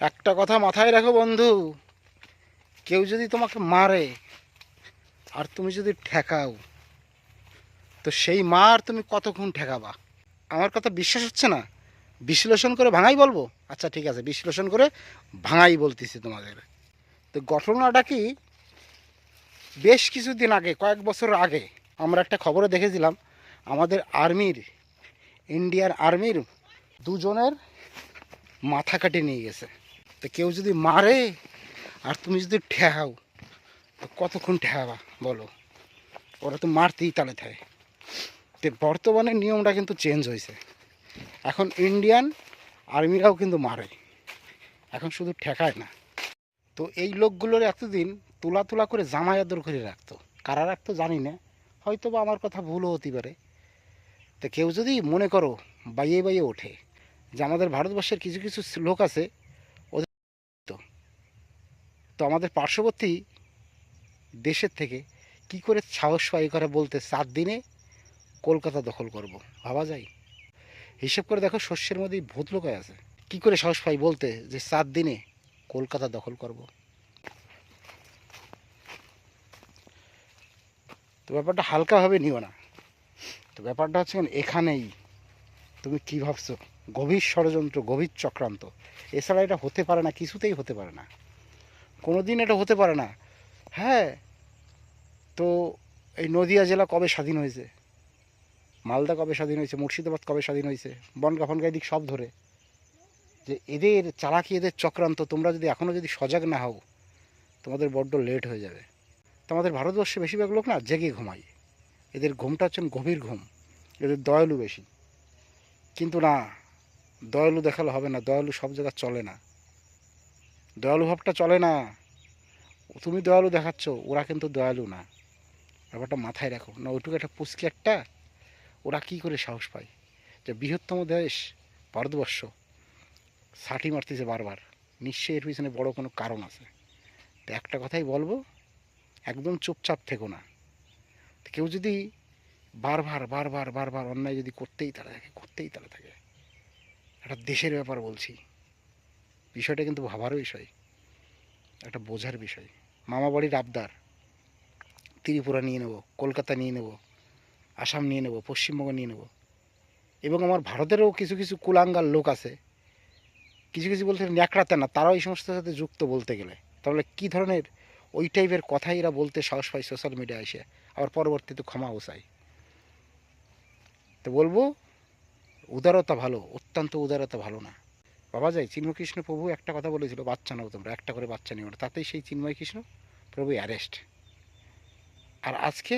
একটা কথা মাথায় রাখো বন্ধু, কেউ যদি তোমাকে মারে আর তুমি যদি ঠেকাও, তো সেই মার তুমি কতক্ষণ ঠেকাবা? আমার কথা বিশ্বাস হচ্ছে না? বিশ্লেষণ করে ভাঙাই বলবো? আচ্ছা ঠিক আছে, বিশ্লেষণ করে ভাঙাই বলতেছি তোমাদের। তো ঘটনাটা কি, বেশ কিছুদিন আগে, কয়েক বছর আগে আমরা একটা খবরে দেখেছিলাম আমাদের আর্মির, ইন্ডিয়ান আর্মির দুজনের মাথা কাটে নিয়ে গেছে। তো কেউ যদি মারে আর তুমি যদি ঠেকাও, তো কতক্ষণ ঠেকাবা বলো? ওরা তো মারতেই তালে থাকে। তো বর্তমানে নিয়মটা কিন্তু চেঞ্জ হয়েছে, এখন ইন্ডিয়ান আর্মিরাও কিন্তু মারে, এখন শুধু ঠেকায় না। তো এই লোকগুলোর এতদিন তুলা তুলা করে জামাই আদর করে রাখতো, কারা রাখতো জানি না, হয়তো বা আমার কথা ভুলও হতে পারে। তো কেউ যদি মনে করো বাইয়ে বাইয়ে ওঠে যে আমাদের ভারতবর্ষের কিছু কিছু লোক আছে, ওদের তো তো আমাদের পার্শ্ববর্তী দেশের থেকে কি করে সাহস পাই করে বলতে 4 দিনে কলকাতা দখল করব? ভাবা যায়? হিসেব করে দেখো, শস্যের মধ্যেই ভূত লোকায় আছে। কি করে সাহস পাই বলতে যে 4 দিনে কলকাতা দখল করব? তো ব্যাপারটা হালকাভাবে নিও না। তো ব্যাপারটা হচ্ছে এখানেই। তুমি কি ভাবছো? গভীর ষড়যন্ত্র, গভীর চক্রান্ত। এছাড়া এটা হতে পারে না, কিছুতেই হতে পারে না, কোনো দিন এটা হতে পারে না। হ্যাঁ, তো এই নদিয়া জেলা কবে স্বাধীন হয়েছে? মালদা কবে স্বাধীন হয়েছে? মুর্শিদাবাদ কবে স্বাধীন হয়েছে? বনগাঁ ফনগাঁ দিক সব ধরে, যে এদের চালাকি, এদের চক্রান্ত, তোমরা যদি এখনও যদি সজাগ না হও, তোমাদের বড্ড লেট হয়ে যাবে। তোমাদের ভারতবর্ষে বেশিরভাগ লোক না জেগে ঘুমায়, এদের ঘুমটা হচ্ছে গভীর ঘুম, এদের দয়ালু বেশি। কিন্তু না, দয়ালু দেখালে হবে না, দয়ালু সব জায়গায় চলে না, দয়ালু ভাবটা চলে না। তুমি দয়ালু দেখাচ্ছ, ওরা কিন্তু দয়ালু না, ব্যাপারটা মাথায় রাখো। না ওইটুকু একটা পুচকি একটা, ওরা কি করে সাহস পায় যে বৃহত্তম দেশ ভারতবর্ষ ছাটি মারতেছে বারবার? নিশ্চয়ই এর পিছনে বড় কোনো কারণ আছে। তো একটা কথাই বলবো, একদম চুপচাপ থেকো না। কেউ যদি বারবার বারবার বারবার অন্যায় যদি করতেই তালে থাকে, করতেই তালে থাকে, একটা দেশের ব্যাপার বলছি, বিষয়টা কিন্তু ভাবার বিষয়, একটা বোঝার বিষয়। মামা বাড়ির আবদার, ত্রিপুরা নিয়ে নেব, কলকাতা নিয়ে নেব, আসাম নিয়ে নেব, পশ্চিমবঙ্গ নিয়ে নেব। এবং আমার ভারতেরও কিছু কিছু কুলাঙ্গার লোক আছে, কিছু কিছু বলতে ন্যাকড়াতে না, তারাও এই সমস্ত সাথে যুক্ত বলতে গেলে। তাহলে কি ধরনের ওই টাইপের কথাই এরা বলতে সাহস পায় সোশ্যাল মিডিয়ায় এসে, আবার পরবর্তীতে ক্ষমাও চাই। তো বলবো, উদারতা ভালো, অত্যন্ত উদারতা ভালো না। বাবা যায় চিন্ময়কৃষ্ণ প্রভু একটা কথা বলেছিল, বাচ্চা নাও তোমরা, একটা করে বাচ্চা নিও না, তাতেই সেই চিন্ময় কৃষ্ণ প্রভু অ্যারেস্ট। আর আজকে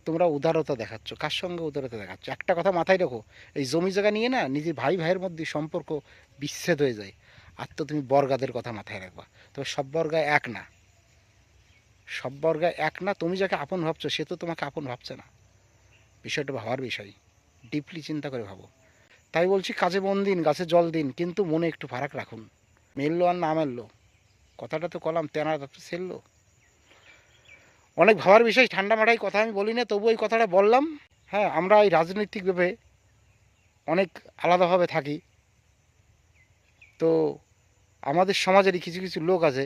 তোমরা উদারতা দেখাচ্ছ, কার সঙ্গে উদারতা দেখাচ্ছ? একটা কথা মাথায় রাখো, এই জমি জায়গা নিয়ে না নিজের ভাই ভাইয়ের মধ্যে সম্পর্ক বিচ্ছেদ হয়ে যায়। আর তো তুমি বর্গাদের কথা মাথায় রাখবা, তবে সব বর্গা এক না, সব বর্গা এক না। তুমি যাকে আপন ভাবছো সে তো তোমাকে আপন ভাবছে না, বিষয়টা ভাবার বিষয়, ডিপলি চিন্তা করে ভাবো। তাই বলছি, কাজে মন দিন, গাছে জল দিন, কিন্তু মনে একটু ফারাক রাখুন। মেললো আর না মেললো, কথাটা তো কলাম, তেনার তো ছেললো। অনেক ভাবার বিষয়, ঠান্ডা মাথায় কথা আমি বলি না, তবু এই কথাটা বললাম। হ্যাঁ, আমরা এই রাজনৈতিকভাবে অনেক আলাদাভাবে থাকি। তো আমাদের সমাজেরই কিছু কিছু লোক আছে,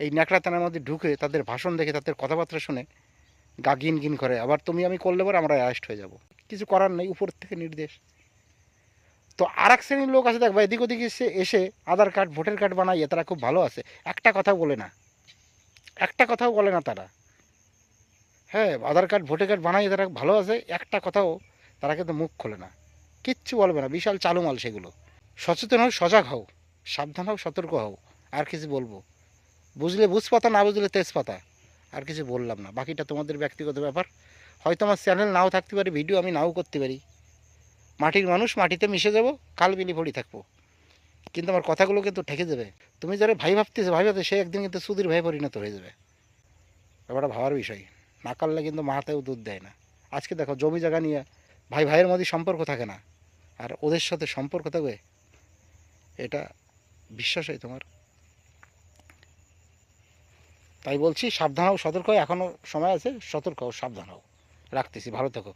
এই ন্যাকড়াতানার মধ্যে ঢুকে তাদের ভাষণ দেখে, তাদের কথাবার্তা শুনে গা গিন গিন করে, আবার তুমি আমি করলে পরে আমরা অ্যারেস্ট হয়ে যাব। কিছু করার নেই, উপর থেকে নির্দেশ। তো আর এক শ্রেণীর লোক আছে দেখবা, এদিক ওদিক এসে এসে আধার কার্ড ভোটার কার্ড বানাইয়ে তারা খুব ভালো আছে, একটা কথাও বলে না, একটা কথাও বলে না তারা। হ্যাঁ, আধার কার্ড ভোটার কার্ড বানাইয়ে তারা ভালো আছে, একটা কথাও তারা কিন্তু মুখ খোলে না, কিচ্ছু বলবে না, বিশাল চালুমাল সেগুলো। সচেতন হও, সজাগ হও, সাবধান হও, সতর্ক হও। আর কিছু বলবো? বুঝলে বুঝপাতা, না বুঝলে তেজপাতা। আর কিছু বললাম না, বাকিটা তোমাদের ব্যক্তিগত ব্যাপার। হয়তো আমার চ্যানেল নাও থাকতে পারে, ভিডিও আমি নাও করতে পারি, মাটির মানুষ, মাটিতে মিশে যাবো, কাল বিলি ভরি থাকবো, কিন্তু আমার কথাগুলো কিন্তু ঠেকে যাবে। তুমি যারা ভাই ভাবতেছো, ভাই ভাবতে, সে একদিন কিন্তু সুধীর ভাই পরিণত হয়ে যাবে। ব্যাপারটা ভাবার বিষয়, না করলে কিন্তু মাথাতেও দুধ দেয় না। আজকে দেখো, জমি জায়গা নিয়ে ভাই ভাইয়ের মধ্যে সম্পর্ক থাকে না, আর ওদের সাথে সম্পর্ক থাকবে, এটা বিশ্বাস হয় তোমার? তাই বলছি, সাবধান হও, সতর্ক হও, এখনও সময় আছে, সতর্ক হও, সাবধান হও। রাখতেছি, ভালো থেকো।